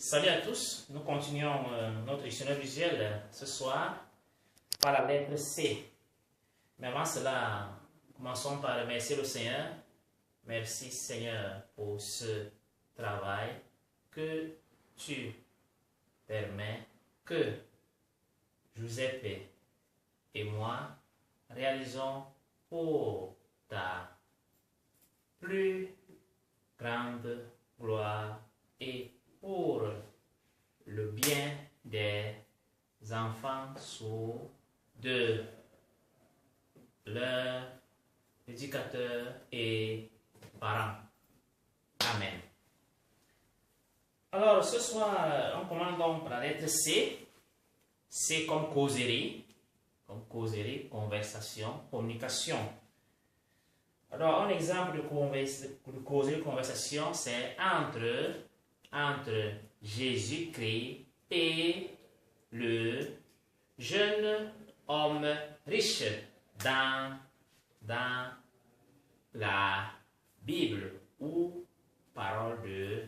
Salut à tous, nous continuons notre dictionnaire visuel ce soir par la lettre C. Mais avant cela, commençons par remercier le Seigneur. Merci Seigneur pour ce travail que tu permets que Giuseppe et moi réalisons pour ta plus grande gloire et pour le bien des enfants sourds, de leurs éducateurs et parents. Amen. Alors, ce soir, on commence donc par la lettre C. C comme causerie, conversation, communication. Alors, un exemple de causerie, conversation, c'est entre Jésus-Christ et le jeune homme riche dans la Bible ou parole de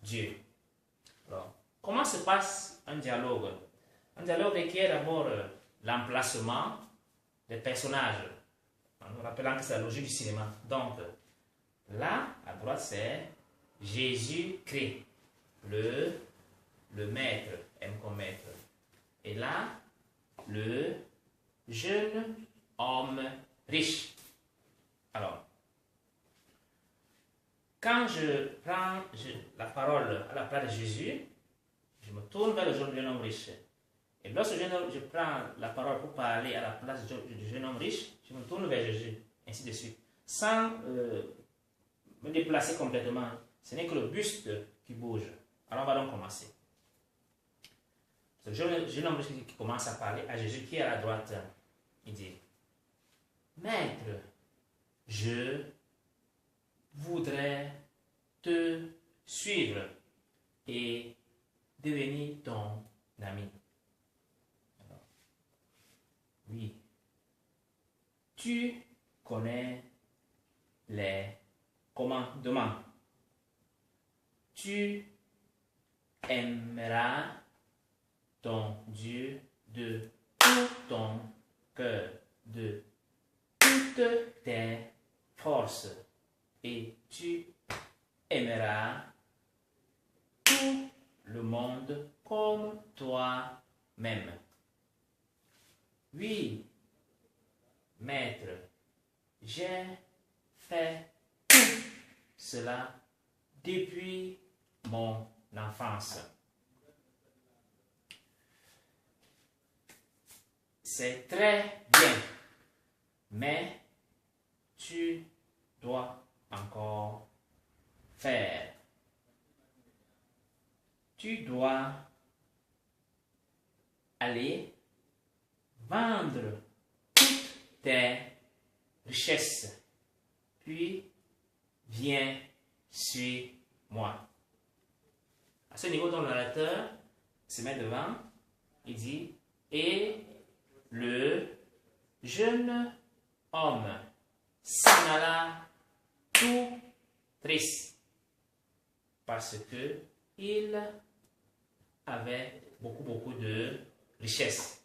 Dieu. Alors, comment se passe un dialogue? Un dialogue requiert d'abord l'emplacement des personnages. En rappelant que c'est la logique du cinéma. Donc, là, à droite, c'est Jésus-Christ, le maître, M comme maître. Et là, le jeune homme riche. Alors, quand je prends la parole à la place de Jésus, je me tourne vers le jeune homme riche. Et lorsque je prends la parole pour parler à la place du jeune homme riche, je me tourne vers Jésus, ainsi de suite. Sans me déplacer complètement. Ce n'est que le buste qui bouge. Alors on va donc commencer. Le jeune homme riche qui commence à parler à Jésus qui est à la droite, il dit: Maître, je voudrais te suivre et devenir ton ami. Oui, tu connais les commandements. Tu aimeras ton Dieu de tout ton cœur, de toutes tes forces, et tu aimeras tout le monde comme toi-même. Oui, maître, j'ai fait tout cela depuis mon enfance. C'est très bien, mais tu dois encore faire. Tu dois aller vendre toutes tes richesses, puis viens, suis-moi. À ce niveau, donc, le narrateur se met devant, il dit: et le jeune homme s'en alla tout triste, parce que il avait beaucoup de richesses.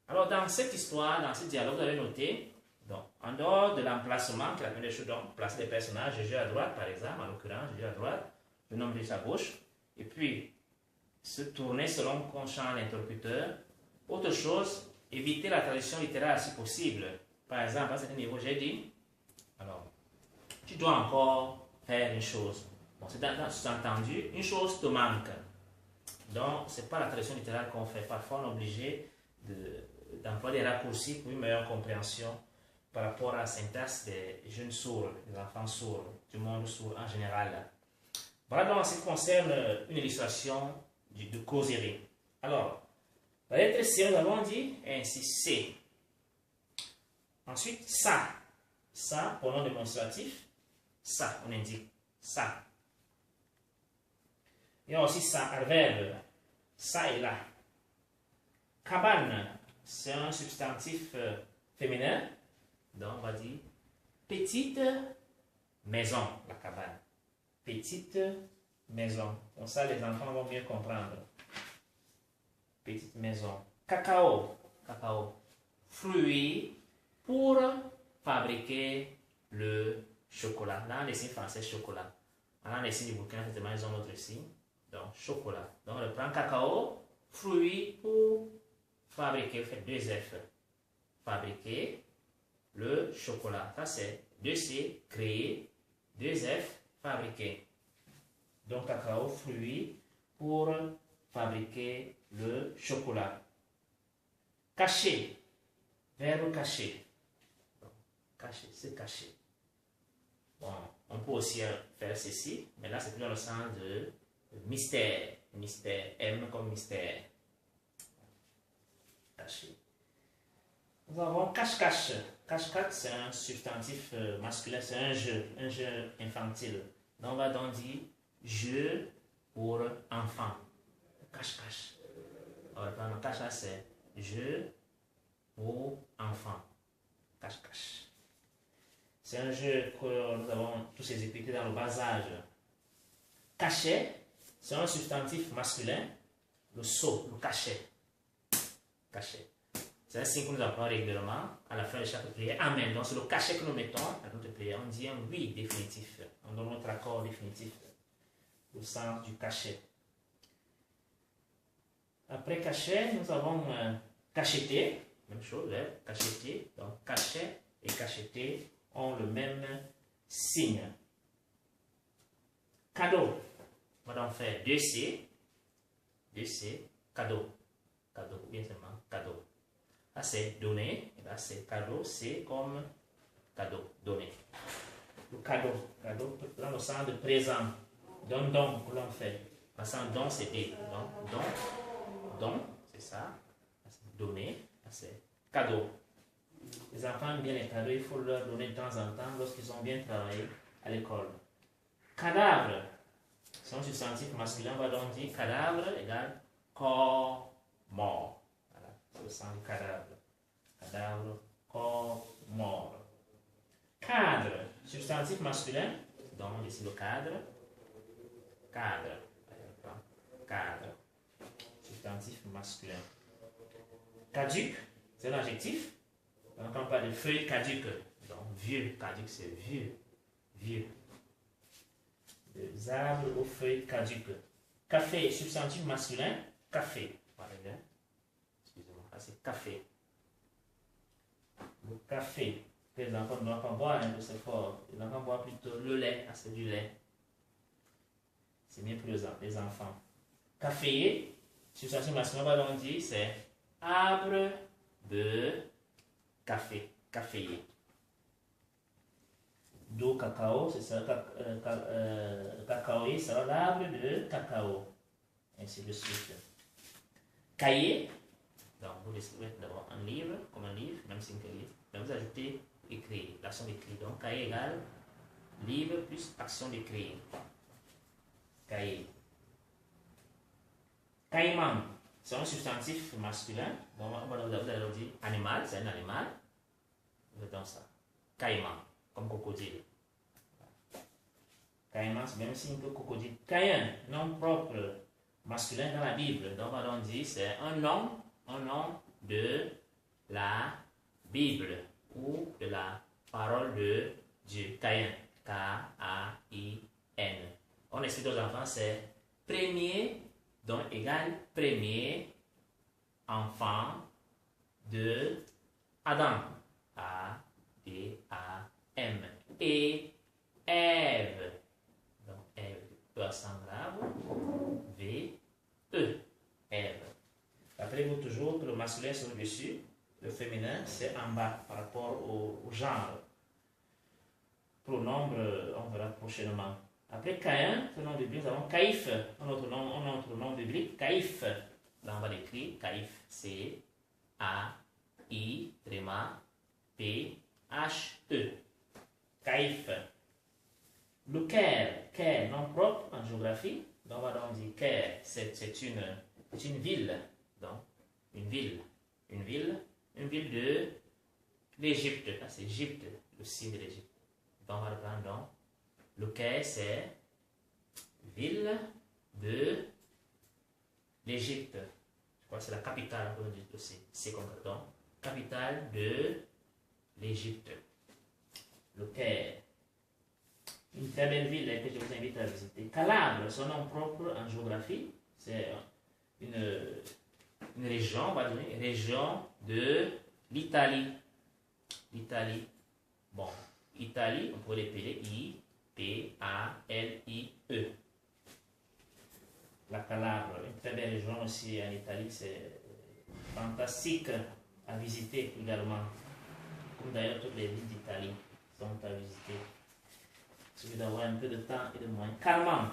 Alors, dans cette histoire, dans ce dialogue, vous avez noté, donc, en dehors de l'emplacement, qui est la première chose, donc, placer des personnages, Jésus à droite, par exemple, en l'occurrence, Jésus à droite, le nom de à gauche, et puis se tourner selon qu'on change l'interlocuteur. Autre chose, éviter la tradition littéraire si possible. Par exemple, à ce niveau, j'ai dit, alors, tu dois encore faire une chose. Bon, c'est entendu, une chose te manque. Donc, ce n'est pas la tradition littéraire qu'on fait. Parfois, on est obligé d'employer des raccourcis pour une meilleure compréhension par rapport à la syntaxe des jeunes sourds, des enfants sourds, du monde sourd en général. Voilà donc en ce qui concerne une illustration de causerie. Alors, la lettre C, nous avons dit ainsi C. Ensuite, ça. Ça, pronom démonstratif. Ça, on indique ça. Il y a aussi ça, adverbe. Ça et là. Cabane, c'est un substantif féminin. Donc, on va dire petite maison, la cabane. Petite maison. Donc ça, les enfants vont mieux comprendre. Petite maison. Cacao. Cacao. Fruits pour fabriquer le chocolat. Là, on signe français chocolat. Là, les signes du Burkina, ils ont notre signe. Donc, chocolat. Donc, on prend cacao, fruits pour fabriquer, fait 2 F. Fabriquer le chocolat. Ça, c'est 2C, créer, 2 F, fabriquer. Donc, cacao, fruits pour fabriquer le chocolat. Cacher. Verbe cacher. Cacher, c'est cacher. Bon, on peut aussi faire ceci, mais là, c'est plus dans le sens de mystère. Mystère, M comme mystère. Cacher. Nous avons cache-cache. Cache-cache, c'est un substantif masculin, c'est un jeu infantile. Donc, on va donc dire jeu pour enfant. Cache-cache. On va prendre cache-cache, c'est jeu pour enfant. Cache-cache. C'est un jeu que nous avons tous exécuté dans le bas âge. Cachet, c'est un substantif masculin. Le seau, le cachet. Cachet. C'est un signe que nous apprenons régulièrement à la fin de chaque prière. Amen. Donc c'est le cachet que nous mettons à notre prière. On dit un oui définitif. On donne notre accord définitif. Le sens du cachet. Après cachet, nous avons cacheté. Même chose, hein? Cacheté. Donc cachet et cacheté ont le même signe. Cadeau. On va donc faire 2C. 2C. Cadeau. Cadeau. Bien seulement cadeau. Là c'est donner. Et là c'est cadeau. C'est comme cadeau. Donner. Le cadeau. Cadeau dans le sens de présent. Don que l'on fait. Parce que don c'est D. Donc don. C'est ça. Donner. C'est cadeau. Les enfants aiment bien les cadeaux, il faut leur donner de temps en temps lorsqu'ils ont bien travaillé à l'école. Cadavre, c'est un substantif masculin, on va donc dire cadavre égale corps mort. Voilà, c'est le sens du cadavre. Cadavre, corps mort. Cadre, substantif masculin, donc ici le cadre. Cadre, cadre, substantif masculin. Caduc, c'est l'adjectif. Donc, quand on parle de feuilles caduques, donc vieux, caduc c'est vieux, vieux. Des arbres aux feuilles caduques. Café, substantif masculin, café. Voilà, excusez-moi, c'est café. Le café, les enfants ne doivent pas boire, hein, c'est fort. Les enfants boivent plutôt le lait, c'est du lait. C'est mieux pour les enfants. Café, substantif masculin, on va donc dire, c'est arbre de café, caféier. Do cacao, c'est ça, cacaoyer, c'est l'arbre de cacao. Ainsi de suite. Cahier, donc vous décidez d'avoir un livre, comme un livre, même si c'est un livre. Donc vous ajoutez écrire, l'action d'écrire. Donc cahier égale livre plus action d'écrire. Cahier. Caïman. C'est un substantif masculin. Donc, vous allez dire animal, c'est un animal. Donc ça. Caïman, comme crocodile. Caïman, c'est même signe que crocodile. Caïn, nom propre masculin dans la Bible. Donc, on va dire c'est un nom de la Bible ou de la parole de Dieu. Caïn, K-A-I-N. On explique aux enfants, c'est premier. Donc, égal premier enfant de Adam. A-D-A-M. Et Ève. Donc, Ève. E accent grave. V-E. Ève. Rappelez-vous toujours que le masculin c'est au-dessus, le féminin c'est en bas par rapport au genre. Pour le nombre, on verra prochainement. Après Caïn, ce nom biblique, nous avons Caïphe, un autre nom biblique, Caïphe. Là, on va l'écrire, Caïphe, C-A-I, P-H-E. Caïphe. Le Caire, nom propre en géographie. Donc, on va donc dire Caire, c'est une ville. Donc, une ville de l'Égypte. Là, c'est Égypte, le signe de l'Égypte. Donc, on va reprendre donc. Le Caire, c'est ville de l'Égypte. Je crois que c'est la capitale, on dit aussi. C'est comme ça. Donc, capitale de l'Égypte. Le Caire. Une très belle ville que je vous invite à visiter. Calabre, son nom propre en géographie, c'est une région, on va dire, une région de l'Italie. L'Italie. Bon, Italie, on pourrait l'appeler I-P-A-L-I-E. La Calabre, une très belle région aussi en Italie, c'est fantastique à visiter également. Comme d'ailleurs toutes les villes d'Italie sont à visiter. Il suffit d'avoir un peu de temps et de moyens. Calmant,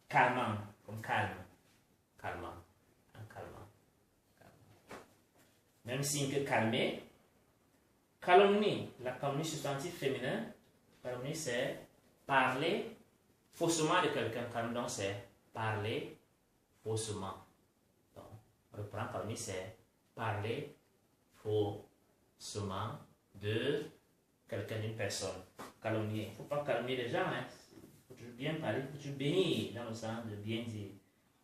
calmant, comme calme, calmant, un calmant. Même signe que calmer. Calomnie, la calomnie substantif féminin. Calomnie, c'est parler faussement de quelqu'un. Calomnie, c'est parler faussement. Donc, on reprend calomnie, c'est parler faussement de quelqu'un, d'une personne. Calomnier. Il ne faut pas calomnier les gens. Il faut toujours bien parler, il faut toujours bénir dans le sens de bien dire.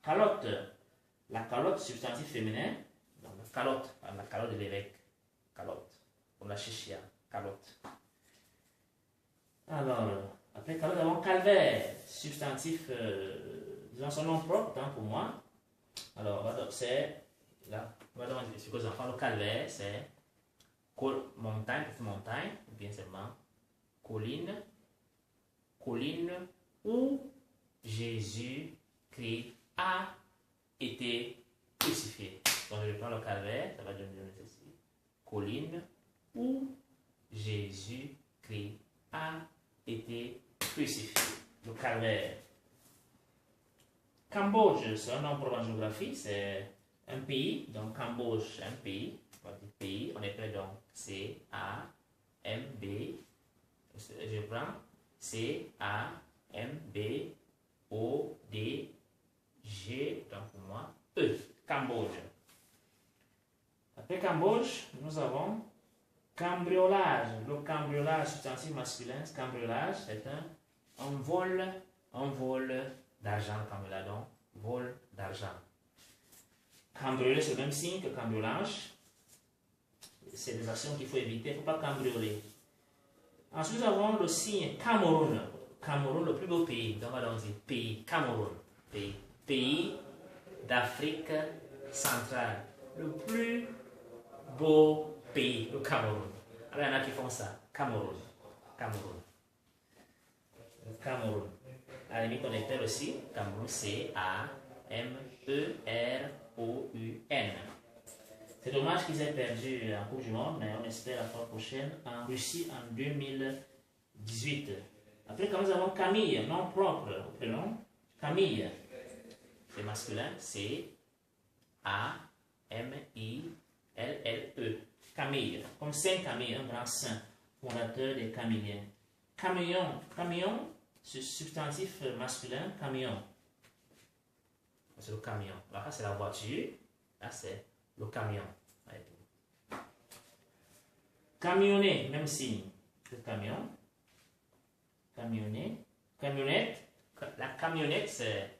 Calotte. La calotte, substantif féminin. Donc, la calotte de l'évêque. Calotte. Comme la chichia. Calotte. Alors, après calotte, nous avons calvaire. Substantif, disons son nom propre, tant pour moi. Alors, c'est là. Voilà, ce que j'en parle. Le calvaire, c'est montagne, petite montagne, ou bien seulement colline où Jésus-Christ a été crucifié. Donc je prends le calvaire, ça va donner ceci. Colline où Jésus-Christ a été crucifié. Le calvaire. Cambodge, c'est un nom propre en géographie, c'est un pays. Donc Cambodge, c'est un pays. Pays, on écrit donc C-A-M-B, je prends C-A-M-B-O-D-G, donc pour moi, E, Cambodge. Après Cambodge, nous avons cambriolage. Le cambriolage, substantif masculin, cambriolage, c'est un vol d'argent, cambriolage, donc vol d'argent. Cambrioler, c'est le même signe que cambriolage. C'est des actions qu'il faut éviter, il ne faut pas cambrioler. Ensuite, nous avons le signe Cameroun. Cameroun, le plus beau pays. Donc, on dit pays, Cameroun. Pays d'Afrique centrale. Le plus beau pays, le Cameroun. Alors, il y en a qui font ça. Cameroun. Le Cameroun. À la limite, on appelle aussi Cameroun, C-A-M-E-R-O-U-N. C'est dommage qu'ils aient perdu en Coupe du Monde, mais on espère la fois prochaine en Russie en 2018. Après, quand nous avons Camille, nom propre, prénom, Camille, c'est masculin, C-A-M-I-L-L-E, Camille, comme Saint Camille, un grand saint, fondateur des Camilliens. Camion, c'est substantif masculin, camion. C'est le camion. Là, c'est la voiture, là, c'est le camion. Camionnet, même signe. Le camion. Camionnette. La camionnette, c'est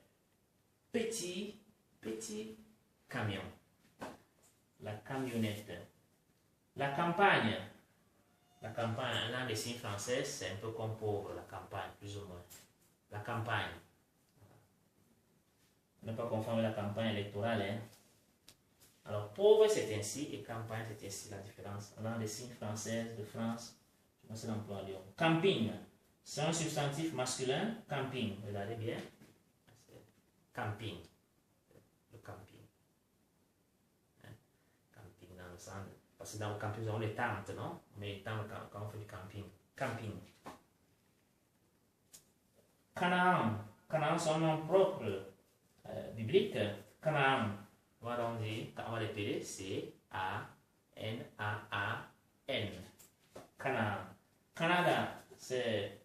petit camion. La camionnette. La campagne. La campagne, en langue des signes française, c'est un peu comme pauvre, la campagne, plus ou moins. La campagne. Ne pas confondre la campagne électorale, hein. Alors, pauvre, c'est ainsi, et campagne, c'est ainsi, la différence. Dans les signes françaises de France, je pense que c'est l'emploi à Lyon. Camping, c'est un substantif masculin, camping. Regardez bien. Camping. Le camping. Hein? Camping dans le sens. Parce que dans le camping, nous avons les tentes, non? Mais les tentes, quand on fait du camping. Camping. Canaan. Canaan, c'est un nom propre biblique. Canaan. On va l'appeler C-A-N-A-A-N. Canaan. Canada, c'est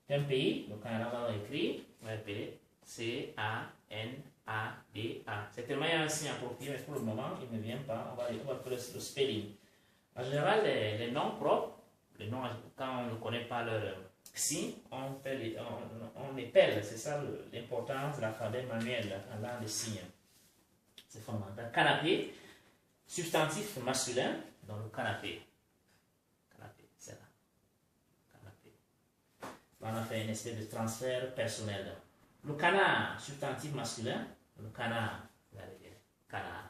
un pays. Le Canada, on va l'écrire. On va l'appeler C-A-N-A-D-A. C'est tellement ancien approprié, mais pour le moment, il ne vient pas. On va faire le spelling. En général, les noms propres, les noms, quand on ne connaît pas leur Si, on épelle, c'est ça l'importance de l'alphabet manuel en langue des signes. C'est fondamental. Canapé, substantif masculin, dans le canapé. Canapé, c'est là. Canapé. On a fait une espèce de transfert personnel. Le canard, substantif masculin, le canard, regardez bien, canard.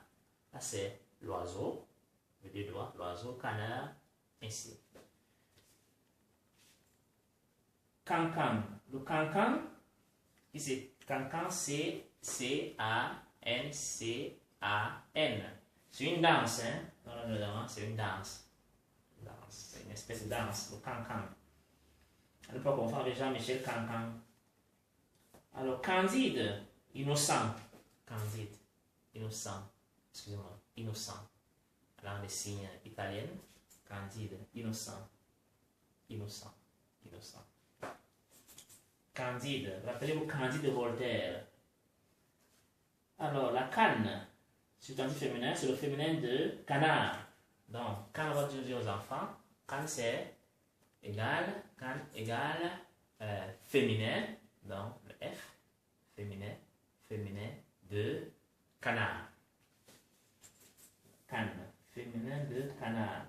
Là, c'est l'oiseau, les deux doigts, l'oiseau, canard, ainsi. Cancan. Le cancan, c'est cancan, c'est C-A-N-C-A-N. C'est une danse, hein? Non, c'est une danse. C'est une espèce de danse, le cancan. À l'époque, on fait Jean-Michel Cancan. Alors, Candide, innocent. Candide, innocent. Excusez-moi, innocent. Langue des signes italienne. Candide, innocent. Innocent, innocent. Candide, rappelez-vous Candide de Voltaire. Alors, la canne, substantif féminin, c'est le féminin de canard. Donc, quand on va dire aux enfants, canne c'est égal, canne égale féminin, donc le F, féminin de canard. Canne, féminin de canard.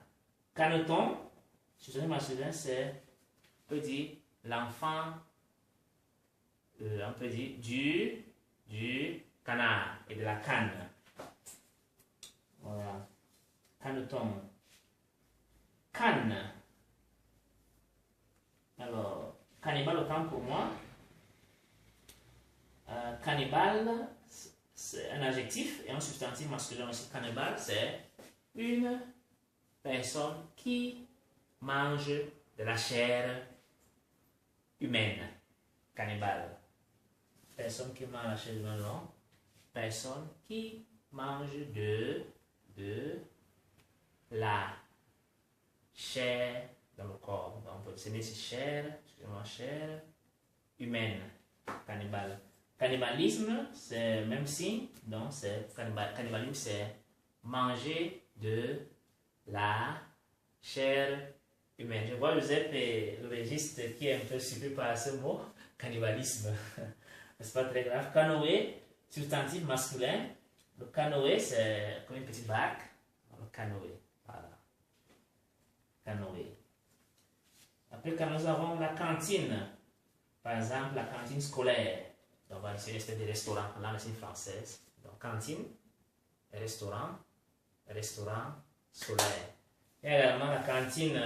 Caneton, substantif masculin, c'est, on peut dire, l'enfant. On peut dire du canard et de la canne. Voilà. Caneton. Canne. Alors, cannibale autant pour moi. Cannibale, c'est un adjectif et un substantif masculin aussi. Cannibale, c'est une personne qui mange de la chair humaine. Cannibale. Personne qui mange la chair humaine, non. Personne qui mange de la chair dans le corps. Donc, on peut dire c'est chair, excusez-moi, chair humaine. Cannibale. Cannibalisme, c'est même signe. Donc, c'est cannibalisme, c'est manger de la chair humaine. Je vois Joseph et le régiste qui est un peu surpris par ce mot, cannibalisme. C'est pas très grave. Canoë, substantif masculin. Le canoë, c'est comme une petite barque. Le canoë, voilà. Canoë. Après, quand nous avons la cantine, par exemple, la cantine scolaire. Donc, c'est une espèce de restaurant, là, c'est une française. Donc, cantine, restaurant scolaire. Et également la cantine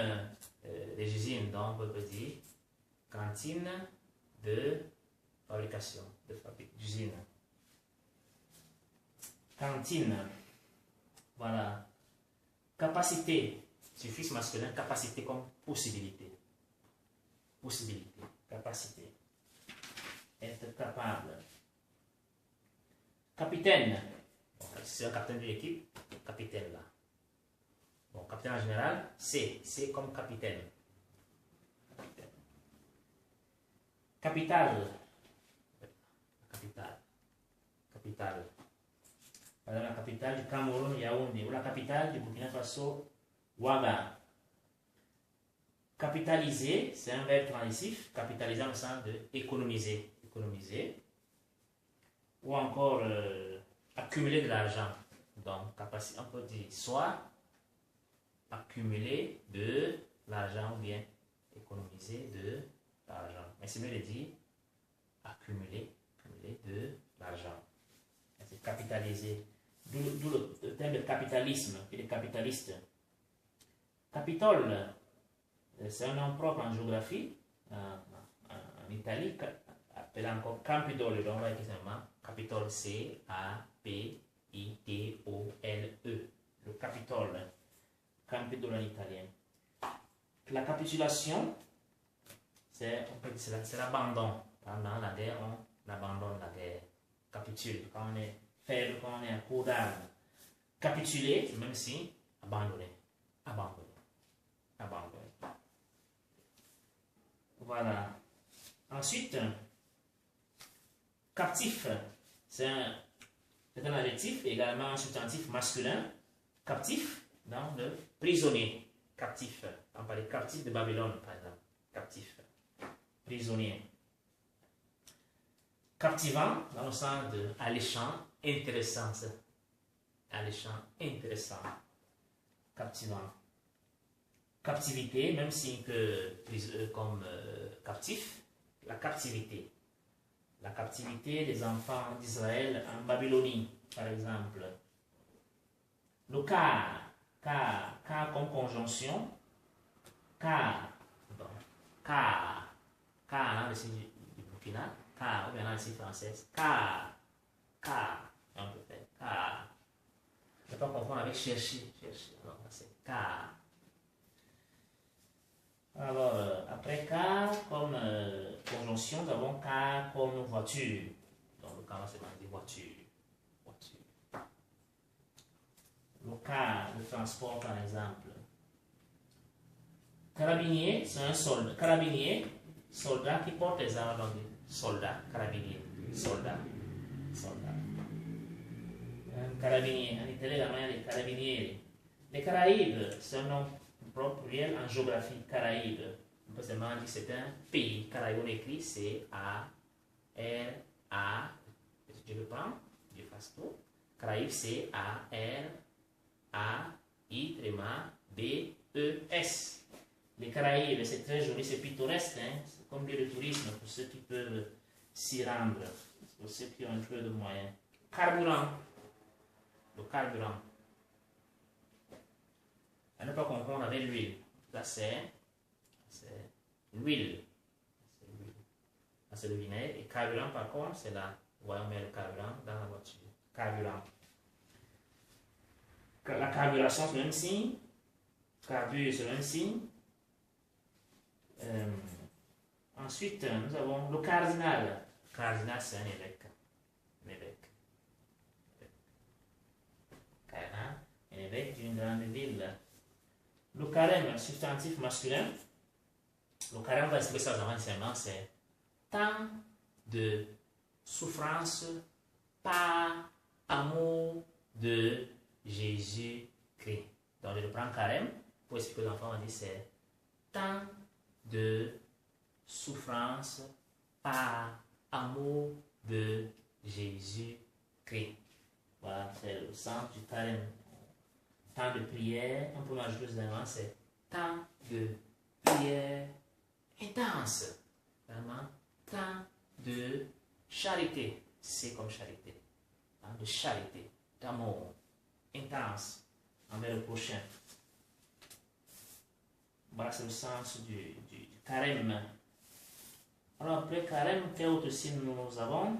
des usines, donc on peut dire cantine de fabrication, d'usine. Cantine, voilà. Capacité, suffixe masculin, capacité comme possibilité. Possibilité, capacité. Être capable. Capitaine, bon, c'est un capitaine de l'équipe, capitaine là. Bon, capitaine en général, c'est comme capitaine. Capitale. Capitale. Par exemple, la capitale du Cameroun, Yaoundé, ou la capitale du Burkina Faso, Ouaga. Capitaliser, c'est un verbe transitif, capitaliser en sens de économiser. Économiser. Ou encore accumuler de l'argent. Donc, capacité, on peut dire soit accumuler de l'argent ou bien économiser de l'argent. Mais c'est mieux de dire accumuler de l'argent. C'est capitaliser. D'où le terme de capitalisme et de capitaliste. Capitole, c'est un nom propre en géographie. En Italie, appelé encore Campidogle. Donc on va écrire simplement Capitole, C-A-P-I-T-O-L-E. Le Capitole. Campidogle en italien. La capitulation, c'est l'abandon. Pendant la guerre, on abandonne la guerre. Capitule, quand on est faible, quand on est à court d'armes. Capituler, c'est même si abandonner. Abandonner. Voilà. Ensuite, captif, c'est un adjectif, également un substantif masculin. Captif, donc le prisonnier. Captif. On parle de captif de Babylone, par exemple. Captif. prisonnier. Captivant, dans le sens de alléchant, intéressant. Alléchant, intéressant. Captivant. Captivité, même signe que comme captif, la captivité. La captivité des enfants d'Israël en Babylonie, par exemple. Le car comme conjonction. Car, bon, car, dans le signe du Burkina, car, ou bien dans le signe français, car, on peut faire car. Ne pas confondre avec chercher, non, c'est car. Alors, après car comme conjonction, nous avons car comme voiture. Donc, le car, c'est dit voiture. Le car de transport, par exemple. Carabinier, c'est un soldat. Carabinier, soldat qui porte les armes, donc soldat, carabinier, soldat. Un carabinier, en italien, il y a des carabinieri. Les Caraïbes, c'est un nom propre pluriel en géographie, Caraïbes. On peut seulement dire que c'est un pays. Caraïbes, on écrit C-A-R-A. Je le prends, je fasse tout. Caraïbes, C-A-R-A-I-B-E-S. Les Caraïbes, c'est très joli, c'est pittoresque, hein? C'est comme lieu de tourisme pour ceux qui peuvent s'y rendre, pour ceux qui ont un peu de moyens. Carburant. Le carburant. À ne pas confondre avec l'huile. Là, c'est l'huile. Là, c'est le vinaigre. Et carburant, par contre, c'est là. Voyons, on met le carburant dans la voiture. Carburant. La carburation, c'est le même signe. Carbure, c'est le même signe. Ensuite, nous avons le cardinal. Cardinal, c'est un évêque. Cardinal, un évêque d'une grande ville. Le carême, substantif masculin. Le carême, on va expliquer ça anciennement, c'est tant de souffrance par amour de Jésus-Christ. Donc, je reprends carême pour expliquer aux enfants, on dit c'est tant de souffrance par amour de Jésus-Christ. Voilà, c'est le sens du carême. Temps de prière, on peut ajouter également, c'est temps de prière intense. Vraiment, temps de charité. C'est comme charité. Temps de charité, d'amour intense envers le prochain. Voilà, c'est le sens du carême. Alors, après carême, quel autre signe nous avons?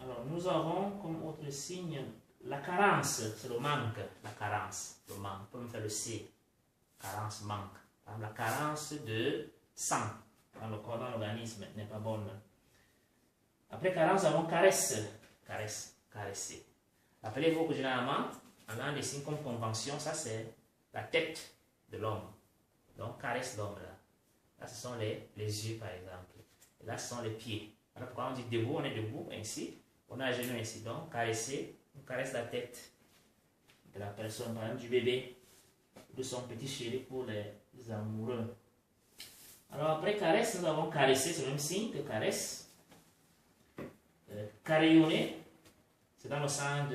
Alors, nous avons comme autre signe la carence, c'est le manque. La carence, le manque. On peut me faire le C. Carence, manque. La carence de sang dans le corps, dans l'organisme n'est pas bonne. Après carence, nous avons caresse. Caresser. Rappelez-vous que généralement, en a des signes comme convention, ça c'est la tête de l'homme. Donc, caresse l'homme là. Là, ce sont les yeux par exemple. Et là, ce sont les pieds. Alors, quand on dit debout, on est debout ainsi. On a un genou ainsi. Donc, caresser, on caresse la tête de la personne, par exemple du bébé, de son petit chéri pour les amoureux. Alors, après caresse, nous avons caresser, c'est le même signe que caresse. Carillonner, c'est dans le sens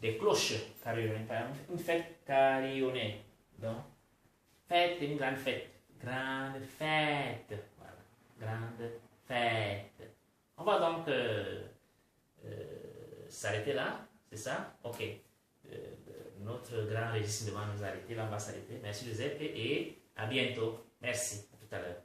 des cloches carillonnées. Par exemple, une fête carillonnée. Donc, fête, une grande fête. Grande fête. Voilà. Grande fête. On va donc s'arrêter là. C'est ça? Ok. Notre grand registre demande de nous arrêter. Là, on va s'arrêter. Merci Joseph et à bientôt. Merci. À tout à l'heure.